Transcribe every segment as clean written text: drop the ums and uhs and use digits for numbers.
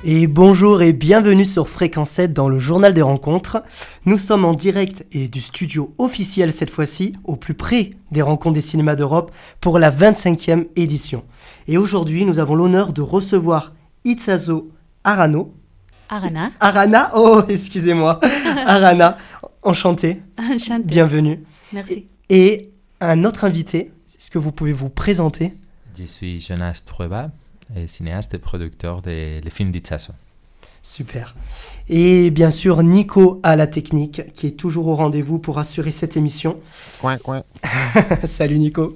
Et bonjour et bienvenue sur Fréquence 7 dans le journal des rencontres. Nous sommes en direct et du studio officiel cette fois-ci, au plus près des rencontres des cinémas d'Europe pour la 25e édition. Et aujourd'hui, nous avons l'honneur de recevoir Itsazo Arano. Arana, oh excusez-moi, Arana, enchanté. Enchantée. Bienvenue. Merci. Et un autre invité, est-ce que vous pouvez vous présenter? Je suis Jonas Trueba, cinéaste et producteur des films d'Itsazo. Super. Et bien sûr, Nico à la technique, qui est toujours au rendez-vous pour assurer cette émission. Coin, coin. Salut Nico.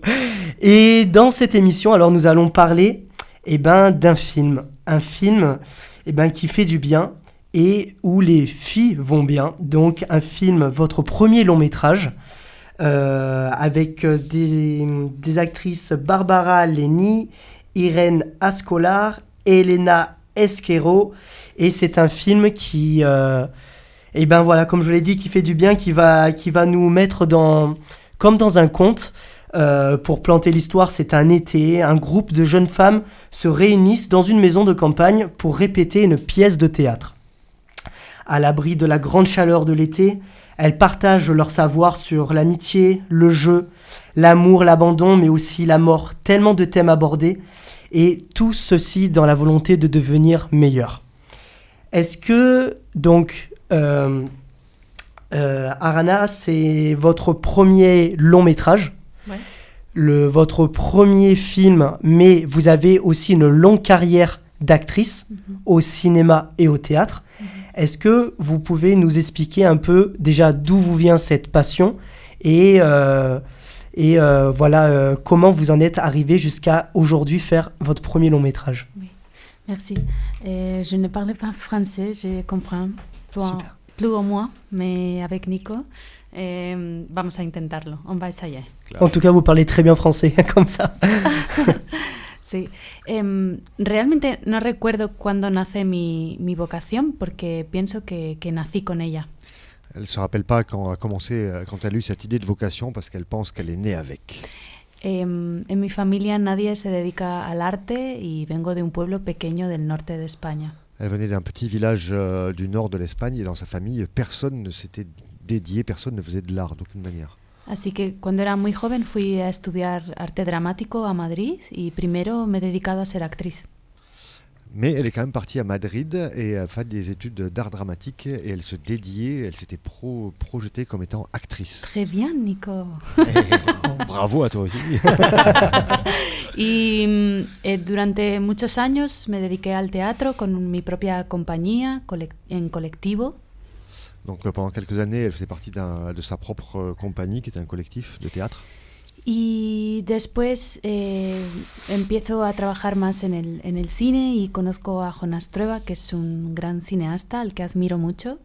Et dans cette émission, alors nous allons parler d'un film. Un film qui fait du bien et où les filles vont bien. Donc un film, votre premier long métrage, avec des actrices Barbara Leni, Irène Ascolar, Elena Esquero. Et c'est un film qui, comme je l'ai dit, qui fait du bien, qui va nous mettre comme dans un conte. Pour planter l'histoire, c'est un été, un groupe de jeunes femmes se réunissent dans une maison de campagne pour répéter une pièce de théâtre. À l'abri de la grande chaleur de l'été, elles partagent leur savoir sur l'amitié, le jeu, l'amour, l'abandon, mais aussi la mort, tellement de thèmes abordés, et tout ceci dans la volonté de devenir meilleur. Est-ce que, donc, Arana, c'est votre premier long métrage? Ouais. Votre premier film, mais vous avez aussi une longue carrière d'actrice au cinéma et au théâtre. Est-ce que vous pouvez nous expliquer un peu déjà d'où vous vient cette passion et comment vous en êtes arrivé jusqu'à aujourd'hui faire votre premier long métrage? Oui, merci. Je ne parle pas français, je comprends Super. plus ou moins, mais avec Nico, vamos a intentarlo, on va essayer. Claro. En tout cas, vous parlez très bien français, comme ça. Sí, realmente no recuerdo cuándo nace mi vocación porque pienso que nací con ella. Elle ne se rappelle pas quand elle a eu cette idée de vocation parce qu'elle pense qu'elle est née avec. En mi familia nadie se dedica al arte y vengo de un pueblo pequeño del norte de España. Elle venait d'un petit village du nord de l'Espagne et dans sa famille, personne ne s'était dédié, personne ne faisait de l'art d'aucune manière. Así que cuando era muy joven fui a estudiar arte dramático a Madrid y primero me he dedicado a ser actriz. Mais elle est quand même partie à Madrid et a fait des études d'art dramatique et elle se dédiait, elle s'était projetée comme étant actrice. Très bien, Nico. Bravo à toi aussi. Y durante muchos años me dediqué al teatro con mi propia compañía en colectivo. Donc pendant quelques années, elle faisait partie de sa propre compagnie qui était un collectif de théâtre. Y después empiezo a trabajar más en el cine y conozco a Jonas Trueba, que es un gran cineasta al que admiro mucho.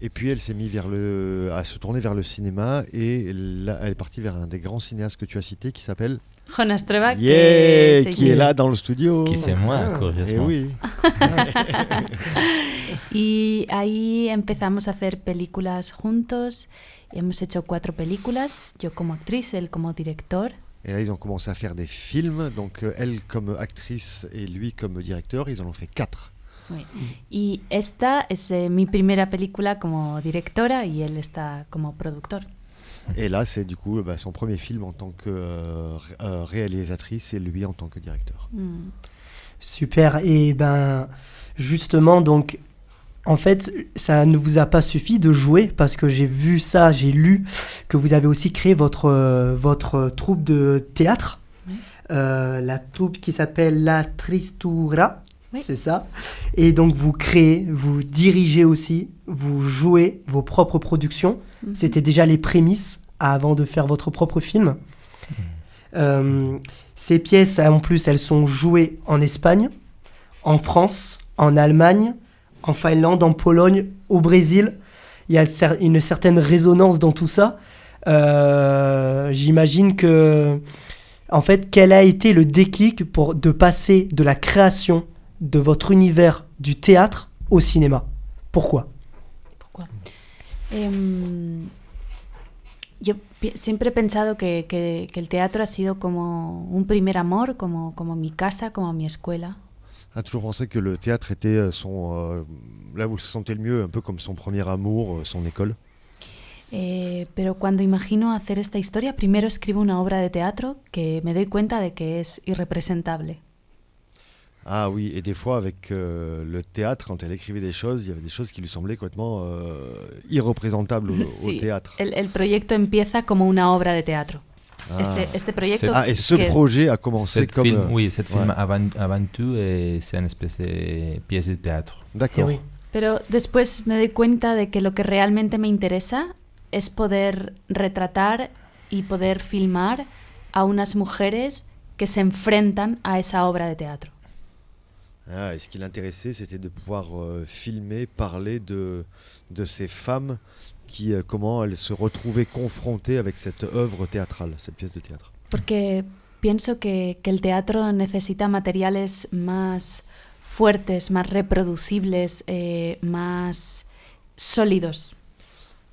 Et puis elle s'est mise à se tourner vers le cinéma et là, elle est partie vers un des grands cinéastes que tu as cité qui s'appelle Jonas Trueba, qui est là dans le studio. Qui c'est moi, curieusement. Et oui. Y ahí empezamos a hacer películas juntos. Hemos hecho 4 películas, yo como actriz, él como director. Et là, ils ont commencé à faire des films. Donc, elle comme actrice et lui comme directeur, ils en ont fait 4. Oui. Y esta es mi primera película como directora y él está como productor. Et là, c'est du coup son premier film en tant que réalisatrice et lui en tant que directeur. Super. Et justement, donc, en fait, ça ne vous a pas suffi de jouer parce que j'ai lu que vous avez aussi créé votre troupe de théâtre, la troupe qui s'appelle La Tristura, c'est ça. Et donc vous créez, vous dirigez aussi, vous jouez vos propres productions. C'était déjà les prémices avant de faire votre propre film. Ces pièces, en plus, elles sont jouées en Espagne, en France, en Allemagne, en Finlande, en Pologne, au Brésil. Il y a une certaine résonance dans tout ça. J'imagine que, en fait, quel a été le déclic de passer de la création de votre univers du théâtre au cinéma? Pourquoi? Yo siempre he pensado que el teatro ha sido como un primer amor, como mi casa, como mi escuela. A toujours pensé que le théâtre était là où il se sentait le mieux, un peu comme son premier amour, son école. Pero cuando imagino hacer esta historia, primero escribo una obra de teatro que me doy cuenta de que es irrepresentable. Ah oui, et des fois avec le théâtre, quand elle écrivait des choses, il y avait des choses qui lui semblaient complètement irreprésentables au Sí, théâtre. el proyecto empieza como una obra de teatro. Ah. Este proyecto Et ce projet a commencé Cette comme... film, oui, cette film ouais. avant tout, c'est une espèce de pièce de théâtre. D'accord. Eh oui. Pero después me doy cuenta de que lo que realmente me interesa es poder retratar y poder filmar a unas mujeres que se enfrentan a esa obra de teatro. Ah, et ce qui l'intéressait, c'était de pouvoir filmer, parler de ces femmes qui, comment elles se retrouvaient confrontées avec cette œuvre théâtrale, cette pièce de théâtre. Porque pienso que el teatro necesita materiales más fuertes, más reproducibles, más sólidos.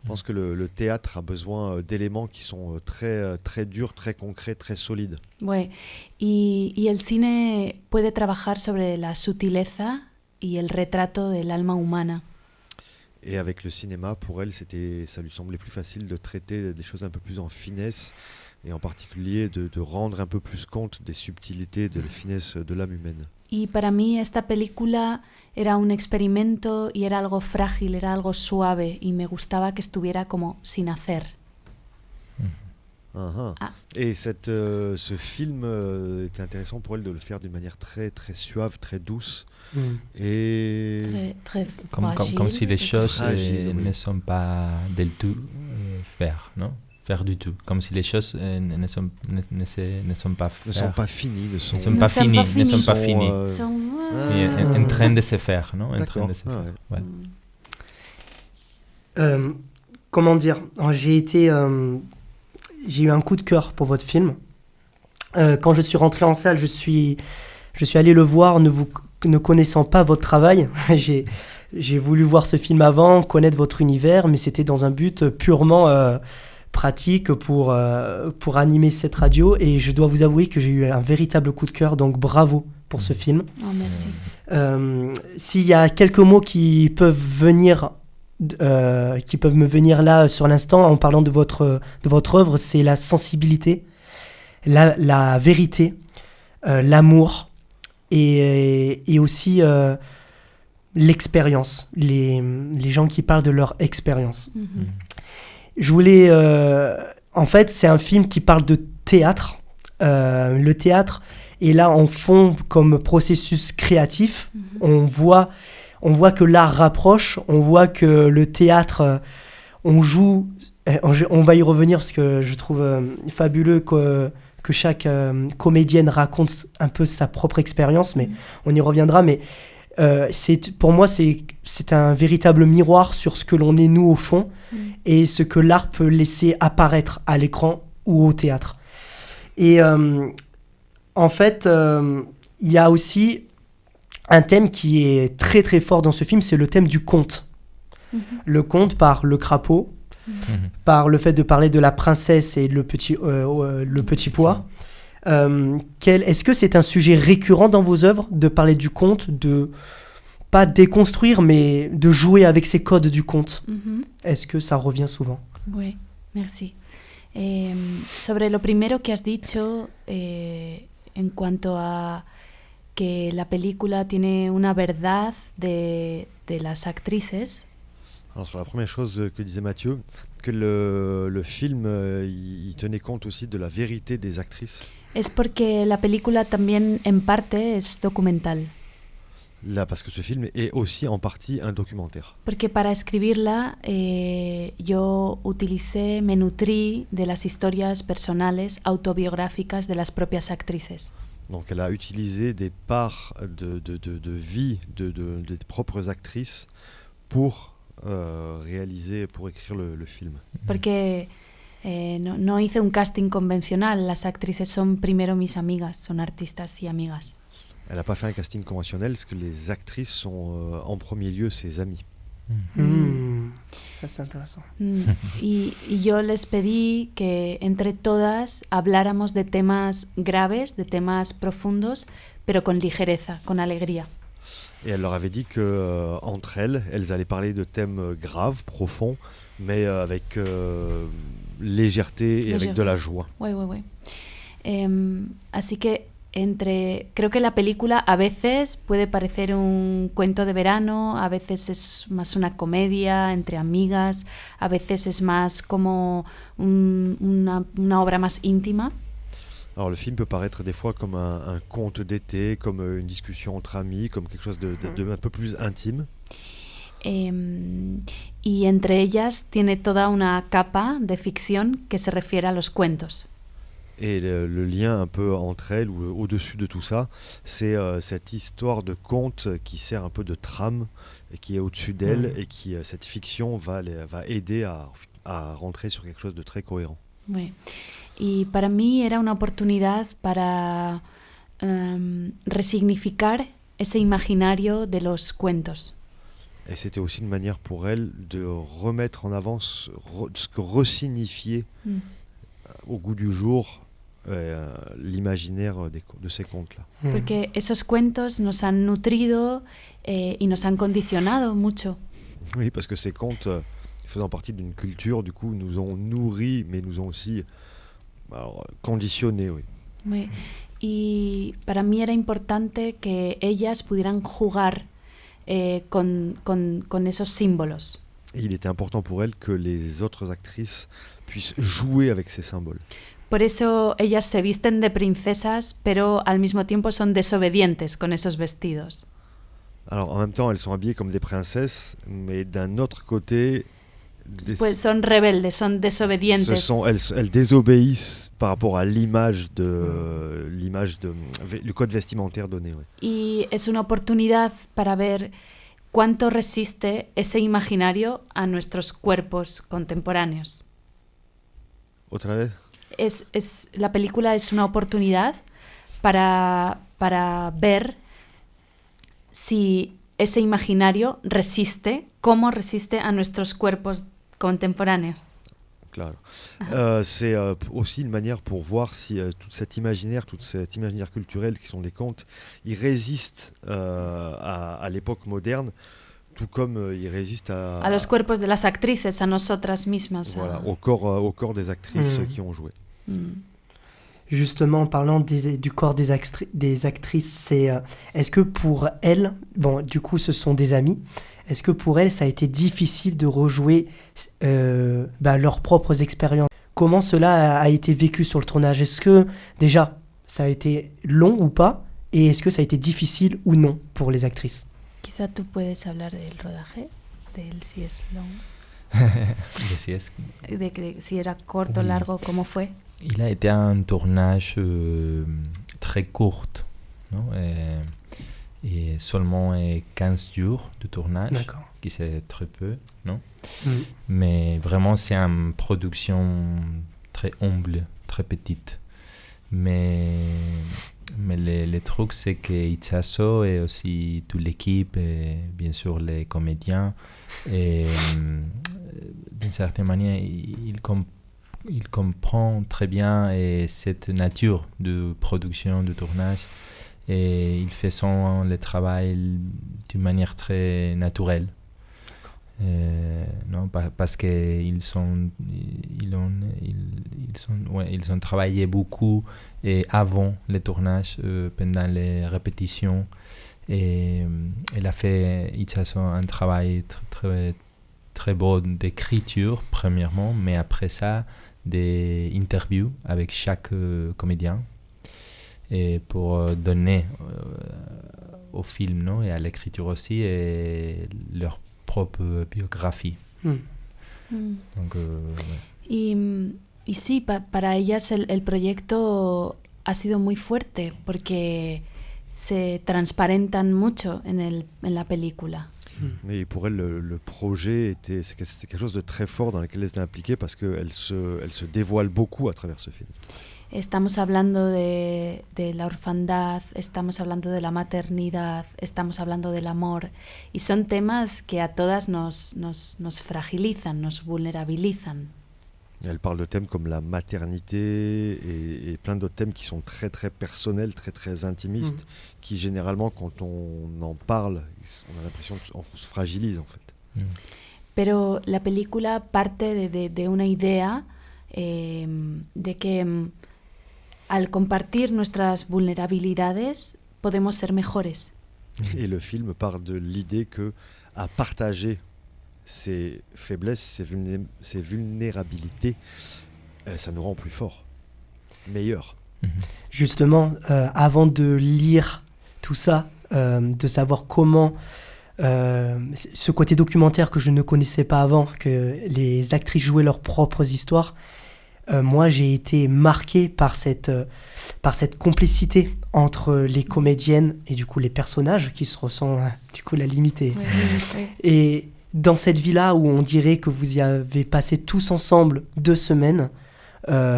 Je pense que le théâtre a besoin d'éléments qui sont très durs, très concrets, très solides. Ouais. Y el cine puede trabajar sobre la sutileza y el retrato del alma humana. Et avec le cinéma, pour elle, ça lui semblait plus facile de traiter des choses un peu plus en finesse, et en particulier de rendre un peu plus compte des subtilités, de la finesse de l'âme humaine. Y para mí esta película era un experimento y era algo frágil, era algo suave y me gustaba que estuviera como sin hacer. Ah. Et ce film était intéressant pour elle de le faire d'une manière très suave, très douce. Et Très Comme si les choses fragile, oui. ne sont pas del tout faire du tout. Comme si les choses ne sont pas ne sont pas finis, ne sont pas finies. Son, Mais en train de se faire, non? En train D'accord. de se faire. Ouais. Comment dire, j'ai eu un coup de cœur pour votre film. Quand je suis rentré en salle, je suis allé le voir ne connaissant pas votre travail. J'ai voulu voir ce film avant, connaître votre univers, mais c'était dans un but purement pratique pour animer cette radio. Et je dois vous avouer que j'ai eu un véritable coup de cœur, donc bravo pour ce film. Oh, merci. S'il y a quelques mots qui peuvent me venir là sur l'instant en parlant de votre œuvre, c'est la sensibilité, la vérité, l'amour et aussi l'expérience, les gens qui parlent de leur expérience. Mm-hmm. Je voulais... en fait, c'est un film qui parle de théâtre. Le théâtre est là en fond comme processus créatif. Mm-hmm. On voit que l'art rapproche, on voit que le théâtre, on joue, on va y revenir parce que je trouve fabuleux que chaque comédienne raconte un peu sa propre expérience, mais on y reviendra. Mais pour moi, c'est un véritable miroir sur ce que l'on est nous au fond et ce que l'art peut laisser apparaître à l'écran ou au théâtre. Et en fait, il y a aussi un thème qui est très très fort dans ce film, c'est le thème du conte. Mm-hmm. Le conte par le crapaud, par le fait de parler de la princesse et le petit pois. Est-ce que c'est un sujet récurrent dans vos œuvres, de parler du conte, de pas déconstruire, mais de jouer avec ces codes du conte? Est-ce que ça revient souvent? Oui, merci. Sobre lo primero que has dicho, en cuanto a que la película tiene una verdad de las actrices. Alors sur la première chose que disait Mathieu, que le film il tenait compte aussi de la vérité des actrices. Es porque la película también en parte es documental. Là, parce que ce film est aussi en partie un documentaire. Porque para escribirla yo me nutrí de las historias personales, autobiográficas de las propias actrices. Donc elle a utilisé des parts de vie des propres actrices pour écrire le film. Porque no hice un casting convencional, las actrices son primero mis amigas, son artistas y amigas. Elle n'a pas fait un casting conventionnel parce que les actrices sont en premier lieu ses amies. Ça c'est intéressant. Y yo les pedí que entre todas habláramos de temas graves, de temas profundos, pero con ligereza, con alegría. Et elle leur avait dit que entre elles, elles allaient parler de thèmes graves, profonds, mais avec légèreté et avec de la joie. Oui, oui, oui. Así que creo que la película a veces puede parecer un cuento de verano, a veces es más una comedia entre amigas, a veces es más como una obra más íntima. Alors le film peut paraître des fois comme un conte d'été, comme une discussion entre amis, comme quelque chose de un peu plus intime. Y entre ellas tiene toda una capa de ficción que se refiere a los cuentos. Et le lien un peu entre elles, ou au-dessus de tout ça, c'est cette histoire de conte qui sert un peu de trame et qui est au-dessus d'elles, et qui, cette fiction va aider à rentrer sur quelque chose de très cohérent. Oui. Y para mí era una oportunidad para resignificar ese imaginario de los cuentos. Et c'était aussi une manière pour elle de remettre en avant ce que resignifiait au goût du jour l'imaginaire de ces contes-là. Porque esos cuentos nos han nutrido y nos han condicionado mucho. Oui, parce que ces contes, faisant partie d'une culture, du coup, nous ont nourris, mais nous ont aussi conditionnés. Oui. Oui. Y para mí era importante que ellas pudieran jugar con esos símbolos. Et il était important pour elle que les autres actrices puissent jouer avec ces symboles. Por eso ellas se visten de princesas, pero al mismo tiempo son desobedientes con esos vestidos. Alors en même temps, elles sont habillées comme des princesses, mais d'un autre côté, Pues son rebeldes, son desobedientes. Elles désobéissent par rapport à l'image du code vestimentaire donné. Ouais. Y es una oportunidad para ver cuánto resiste ese imaginario a nuestros cuerpos contemporáneos. ¿Otra vez? La película es una oportunidad para ver si ese imaginario resiste, cómo resiste a nuestros cuerpos contemporáneos. Claro. C'est aussi une manière pour voir si tout cet imaginaire culturel qui sont des contes, ils résistent à l'époque moderne, tout comme ils résistent a los cuerpos de las actrices, a nosotras mismas. Voilà, au corps des actrices qui ont joué. Justement, en parlant du corps des actrices, est-ce que pour elles, bon, du coup, ce sont des amies, est-ce que pour elles, ça a été difficile de rejouer leurs propres expériences? Comment cela a été vécu sur le tournage? Est-ce que, déjà, ça a été long ou pas? Et est-ce que ça a été difficile ou non pour les actrices? Quizá tú puedes hablar del rodaje, del si es long. De si era corto, oui. Largo, ¿cómo fue? Il a été un tournage très court, non? Et seulement 15 jours de tournage, D'accord. Qui c'est très peu, non? Mais vraiment, c'est une production très humble, très petite. Mais le truc, c'est que Itxaso et aussi toute l'équipe, et bien sûr les comédiens, et d'une certaine manière, il comprend très bien cette nature de production, de tournage, et il fait le travail d'une manière très naturelle. Non, parce qu'ils ont travaillé beaucoup avant le tournage, pendant les répétitions, et il a fait un travail très, très beau d'écriture premièrement, mais après ça des interviews avec chaque comédien, et pour donner au film, non, et à l'écriture aussi, et leur propre biographie. Donc, ouais. Y sí, para ellas el proyecto ha sido muy fuerte porque se transparentan mucho en la película. Mais pour elle, le projet c'était quelque chose de très fort dans lequel elle était impliquée, parce qu'elle se dévoile beaucoup à travers ce film. Estamos hablando de la orfandad, estamos hablando de la maternidad, estamos hablando del amor, y son temas que a todas nos fragilizan, nos vulnerabilizan. Elle parle de thèmes comme la maternité et plein d'autres thèmes qui sont très très personnels, très très intimistes, qui généralement quand on en parle, on a l'impression qu'on se fragilise en fait. Pero la película parte de una idea de que al compartir nuestras vulnerabilidades podemos ser mejores. Et le film parle de l'idée que à partager ses faiblesses, ses vulnérabilités, ça nous rend plus forts, meilleurs. Justement, avant de lire tout ça, de savoir comment ce côté documentaire que je ne connaissais pas avant, que les actrices jouaient leurs propres histoires, moi j'ai été marqué par cette complicité entre les comédiennes et du coup les personnages qui se ressentent, du coup la limite est... Et dans cette vie-là où on dirait que vous y avez passé tous ensemble 2 semaines,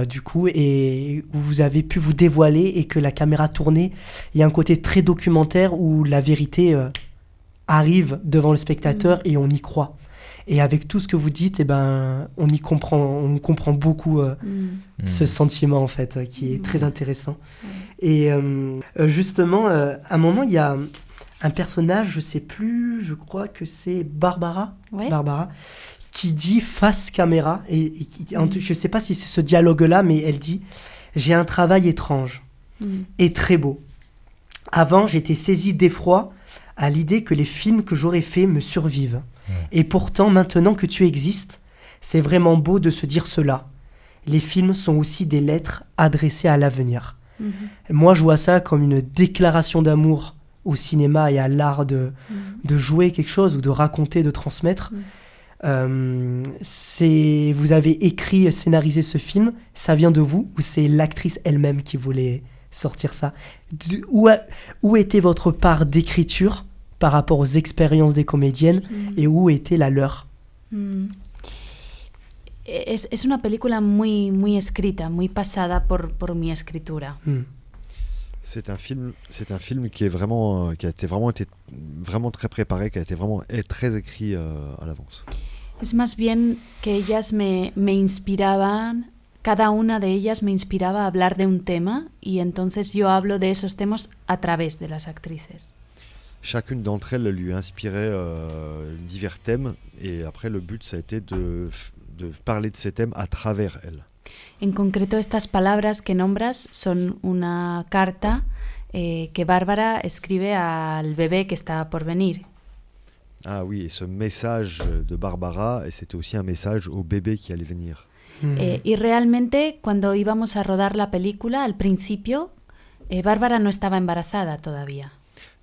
du coup, et où vous avez pu vous dévoiler et que la caméra tournait, il y a un côté très documentaire où la vérité arrive devant le spectateur et on y croit. Et avec tout ce que vous dites, on comprend beaucoup ce sentiment en fait, qui est très intéressant. Et justement, à un moment, il y a un personnage, je sais plus, je crois que c'est Barbara, qui dit face caméra, je sais pas si c'est ce dialogue-là, mais elle dit « J'ai un travail étrange et très beau. Avant, j'étais saisie d'effroi à l'idée que les films que j'aurais faits me survivent. Et pourtant, maintenant que tu existes, c'est vraiment beau de se dire cela. Les films sont aussi des lettres adressées à l'avenir. » Moi, je vois ça comme une déclaration d'amour au cinéma et à l'art de jouer quelque chose ou de raconter, de transmettre. Vous avez écrit, scénarisé ce film, ça vient de vous ou c'est l'actrice elle-même qui voulait sortir ça? Où était votre part d'écriture par rapport aux expériences des comédiennes et où était la leur? Es una película muy escrita, muy pasada por mi escritura. C'est un film qui a été vraiment très préparé, qui a été vraiment très écrit à l'avance. Es más bien que ellas me inspiraban, cada una de ellas me inspiraba a hablar de un tema y entonces yo hablo de esos temas a través de las actrices. Chacune d'entre elles lui inspirait divers thèmes et après le but ça a été de parler de ces thèmes à travers elles. En concreto, estas palabras que nombras son una carta que Bárbara escribe al bebé que está por venir. Ah oui, et ce message de Barbara, c'était aussi un message au bébé qui allait venir. Y realmente, cuando íbamos a rodar la película, al principio, Bárbara no estaba embarazada todavía.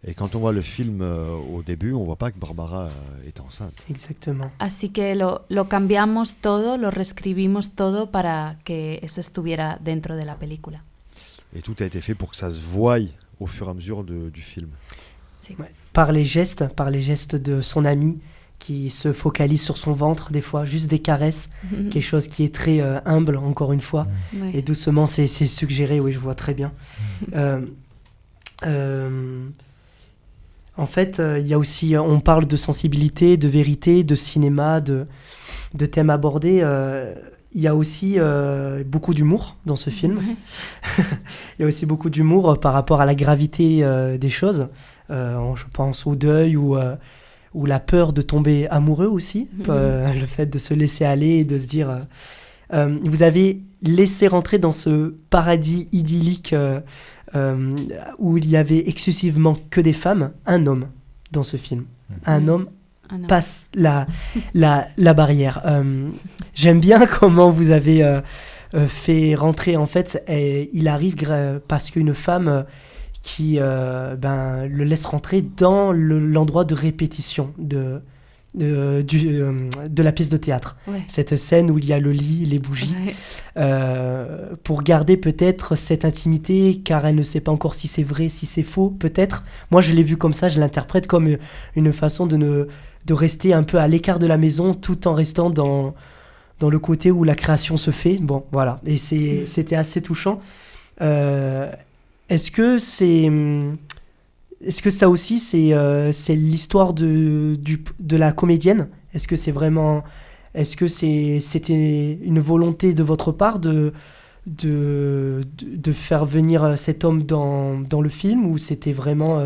Et quand on voit le film au début, on voit pas que Barbara est enceinte. Exactement. Así que lo cambiamos todo, lo reescribimos todo para que eso estuviera dentro de la película. Et tout a été fait pour que ça se voie au fur et à mesure du film. Sí. Ouais. Par les gestes de son ami qui se focalise sur son ventre des fois, juste des caresses, quelque chose qui est très humble encore une fois, et doucement c'est suggéré, oui je vois très bien. En fait, il y a aussi, on parle de sensibilité, de vérité, de cinéma, de thèmes abordés. Il y a aussi beaucoup d'humour dans ce film. Il y a aussi beaucoup d'humour par rapport à la gravité des choses. Je pense au deuil ou la peur de tomber amoureux aussi. Le fait de se laisser aller et de se dire... vous avez laissé rentrer dans ce paradis idyllique où il y avait exclusivement que des femmes, un homme dans ce film. Un homme passe la barrière. J'aime bien comment vous avez fait rentrer, en fait, il arrive parce qu'une femme qui le laisse rentrer dans l'endroit de répétition de la pièce de théâtre. Cette scène où il y a le lit, les bougies, pour garder peut-être cette intimité, car elle ne sait pas encore si c'est vrai, si c'est faux, peut-être. Moi, je l'ai vu comme ça, je l'interprète comme une façon de rester un peu à l'écart de la maison, tout en restant dans le côté où la création se fait. Bon, voilà. Et c'était assez touchant. Est-ce que ça aussi, c'est l'histoire de la comédienne? Est-ce que c'est vraiment Est-ce que c'était une volonté de votre part de faire venir cet homme dans le film, ou c'était vraiment...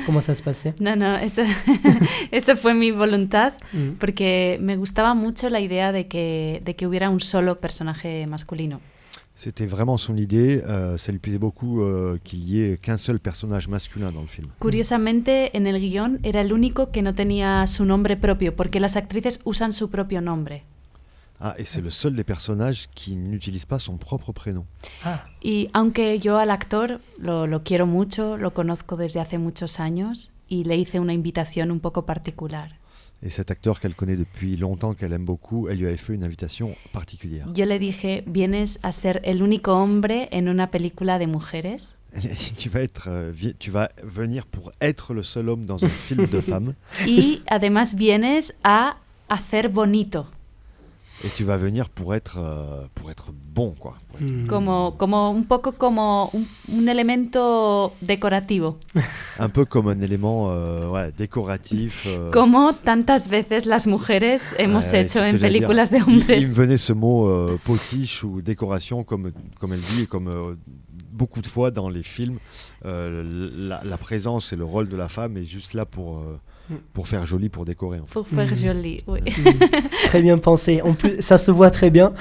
¿Cómo se passait? No, eso fue mi voluntad, Mm. porque me gustaba mucho la idea de que hubiera un solo personaje masculino. C'était vraiment son idée. Ça lui plaisait beaucoup qu'il y ait qu'un seul personnage masculin dans le film. Curiosamente, en el guión era el único que no tenía su nombre propio, porque las actrices usan su propio nombre. Ah, et c'est le seul des personnages qui n'utilise pas son propre prénom. Ah, Y aunque yo al actor lo quiero mucho, lo conozco desde hace muchos años y le hice una invitación un poco particular. Et cet acteur qu'elle connaît depuis longtemps, qu'elle aime beaucoup, elle lui avait fait une invitation particulière. Yo le dije, vienes a ser el único hombre en una película de mujeres. Tu vas venir pour être le seul homme dans un film de femmes. Y además vienes a hacer bonito, Et tu vas venir pour être bon, quoi. Pour être como un poco como un elemento decorativo, un peu comme un élément décoratif. como tantas veces las mujeres hemos c'est hecho ce que en j'allais dire. películas de Il hombres. me venait ce mot potiche ou décoration, comme elle dit, et comme beaucoup de fois dans les films, la présence et le rôle de la femme est juste là pour faire joli, pour décorer. En fait. Pour faire joli, oui. très bien pensé. En plus, ça se voit très bien.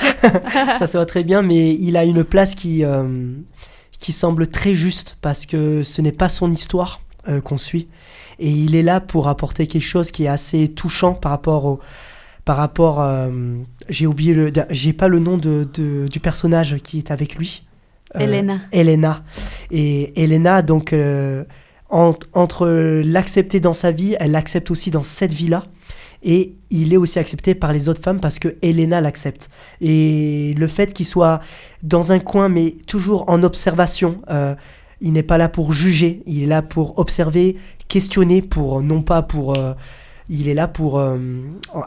Ça se voit très bien, mais il a une place qui semble très juste, parce que ce n'est pas son histoire qu'on suit. Et il est là pour apporter quelque chose qui est assez touchant par rapport j'ai pas le nom du personnage qui est avec lui. Elena. Et Elena, donc, entre l'accepter dans sa vie, elle l'accepte aussi dans cette vie-là. Et il est aussi accepté par les autres femmes parce que Elena l'accepte. Et le fait qu'il soit dans un coin, mais toujours en observation, il n'est pas là pour juger, il est là pour observer, questionner, il est là pour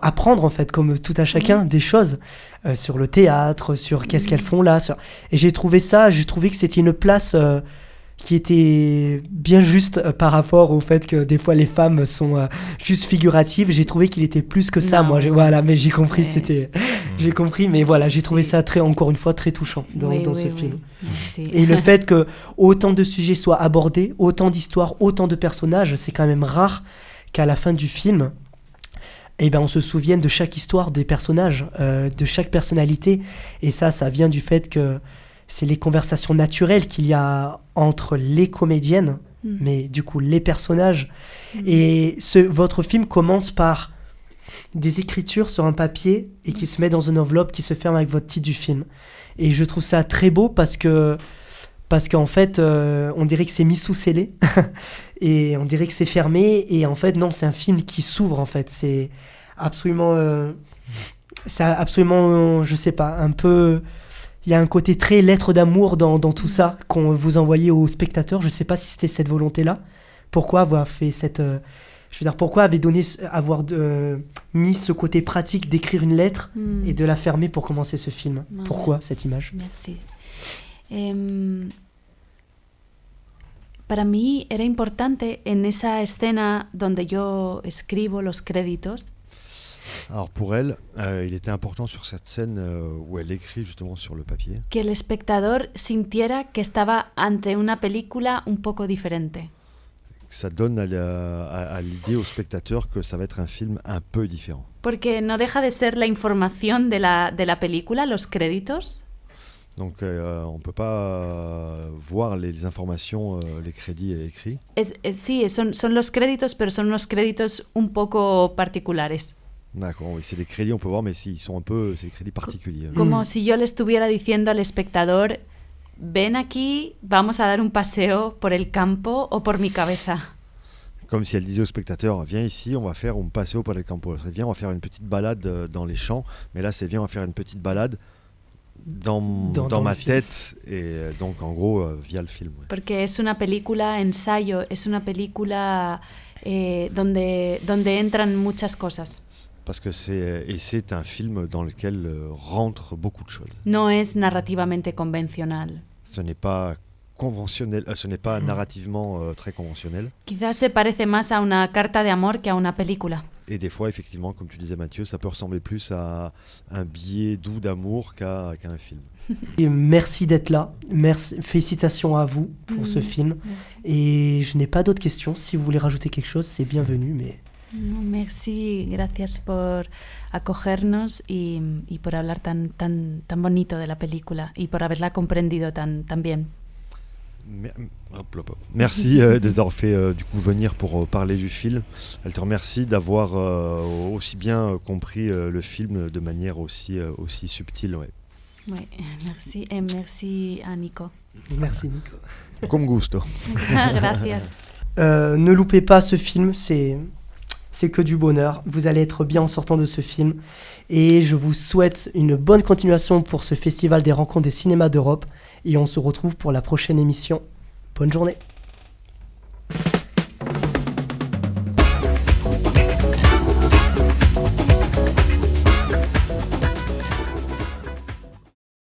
apprendre, en fait, comme tout à chacun, des choses sur le théâtre, sur qu'est-ce qu'elles font là. Et j'ai trouvé que c'était une place qui était bien juste par rapport au fait que des fois les femmes sont juste figuratives. J'ai trouvé qu'il était plus que ça, moi. Mais j'ai compris, j'ai compris, mais voilà, j'ai trouvé ça encore une fois, très touchant dans ce film. Oui. Et le fait que autant de sujets soient abordés, autant d'histoires, autant de personnages, c'est quand même rare qu'à la fin du film, on se souvienne de chaque histoire des personnages, de chaque personnalité. Et ça vient du fait que c'est les conversations naturelles qu'il y a entre les comédiennes, mais du coup les personnages. Et votre film commence par des écritures sur un papier et qui se met dans une enveloppe qui se ferme avec votre titre du film. Et je trouve ça très beau parce qu'en fait, on dirait que c'est mis sous scellé et on dirait que c'est fermé. Et en fait, non, c'est un film qui s'ouvre, en fait. C'est absolument, je sais pas, un peu... Il y a un côté très lettre d'amour dans tout ça qu'on vous envoyez aux spectateurs. Je sais pas si c'était cette volonté-là. Pourquoi avoir fait pourquoi avoir mis ce côté pratique d'écrire une lettre et de la fermer pour commencer ce film? Pourquoi cette image? Merci. Para mí era importante en esa escena donde yo escribo los créditos. Alors pour elle, il était important sur cette scène où elle écrit justement sur le papier. Que el espectador sintiera que estaba ante una película un poco diferente. Ça donne à l'idée au spectateur que ça va être un film un peu différent. Porque no deja de ser la información de la película, los créditos. Donc on ne peut pas voir les informations, les crédits écrits. Sí, son los créditos, pero son unos créditos un poco particulares. D'accord, oui, c'est les crédits, on peut voir, mais c'est des crédits particuliers. Como si yo le estuviera diciendo al espectador, ven aquí, vamos a dar un paseo por el campo o por mi cabeza. Comme si elle disait au spectateur, viens ici, on va faire un paseo por el campo. Viens, on va faire une petite balade dans les champs, mais là c'est viens, on va faire une petite balade dans ma tête, et donc en gros via le film. Ouais. Porque es una película ensayo, es una película donde entran muchas cosas. Parce que c'est un film dans lequel rentrent beaucoup de choses. No es narrativamente convencional. Ce n'est pas conventionnel, ce n'est pas narrativement très conventionnel. Quizás se parece más a una carta de amor que a una película. Et des fois, effectivement, comme tu disais Mathieu, ça peut ressembler plus à un billet doux d'amour qu'à un film. Et merci d'être là. Merci, félicitations à vous pour ce film. Merci. Et je n'ai pas d'autres questions. Si vous voulez rajouter quelque chose, c'est bienvenu. Mais No, merci, gracias por acogernos y por hablar tan bonito de la película y por haberla comprendido tan bien. Merci de t'avoir fait du coup venir pour parler du film. Elle te remercie d'avoir aussi bien compris le film de manière aussi subtile. Ouais. Ouais, merci, et merci à Nico. merci Nico. Con gusto. Gracias. Ne loupez pas ce film, c'est que du bonheur. Vous allez être bien en sortant de ce film. Et je vous souhaite une bonne continuation pour ce Festival des rencontres des cinémas d'Europe. Et on se retrouve pour la prochaine émission. Bonne journée.